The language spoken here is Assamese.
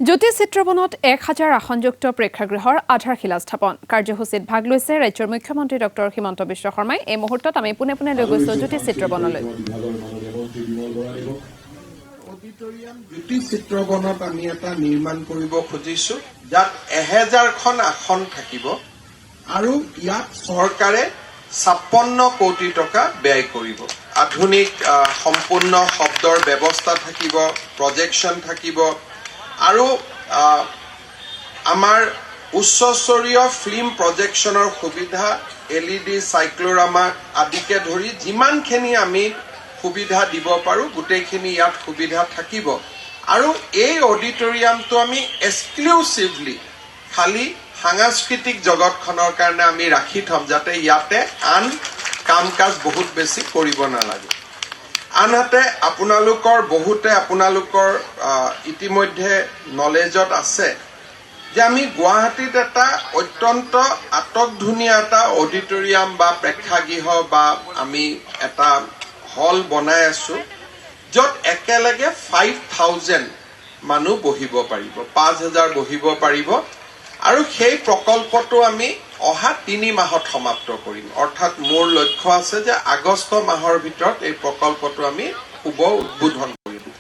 জ্যোতি চিত্ৰবনত 1000 আসনযুক্ত প্ৰেক্ষাগৃহৰ আধাৰশিলা স্থাপন কাৰ্যসূচীত ভাগ লৈছে ৰাজ্যৰ মুখ্যমন্ত্ৰী ডক্টৰ হিমন্ত বিশ্ব শৰ্মাই। এই মুহূৰ্তত আমি পুনে লৈ গৈছো জ্যোতি চিত্ৰবনলৈ। জ্যোতি চিত্ৰবনত আমি এটা নিৰ্মাণ কৰিব খুজিছো, যাত 1000খন আসন থাকিব আৰু ইয়াত চৰকাৰে 56 কোটি টকা ব্যয় কৰিব। আধুনিক সম্পূৰ্ণ শব্দৰ ব্যৱস্থা থাকিব, প্ৰজেকশ্যন থাকিব আৰু আমাৰ উচ্চস্তৰীয় ফিল্ম প্ৰজেকশ্যনৰ সুবিধা, LED চাইক্লোৰামা আদিকে ধৰি যিমানখিনি আমি সুবিধা দিব পাৰোঁ গোটেইখিনি ইয়াত সুবিধা থাকিব। আৰু এই অডিটৰিয়ামটো আমি এক্সক্লুচিভলি খালি সাংস্কৃতিক জগতখনৰ কাৰণে আমি ৰাখি থম, যাতে ইয়াতে আন কাম কাজ বহুত বেছি কৰিব নালাগে। আনহাতে বহুতে আপোনালোকৰ ইতিমধ্যে নলেজত আছে যে আমি গুৱাহাটীত এটা অত্যন্ত আটকধুনীয়া এটা অডিটৰিয়াম বা প্ৰেক্ষাগৃহ বা আমি এটা হল বনাই আছো, য'ত একেলগে 5000 মানুহ বহিব পাৰিব, 5000 বহিব পাৰিব। আৰু সেই প্ৰকল্পটো আমি অহা 3 মাহত সমাপ্ত কৰিম। অৰ্থাৎ মোৰ লক্ষ্য আছে যে আগষ্ট মাহৰ ভিতৰত এই প্ৰকল্পটো আমি শুভ উদ্বোধন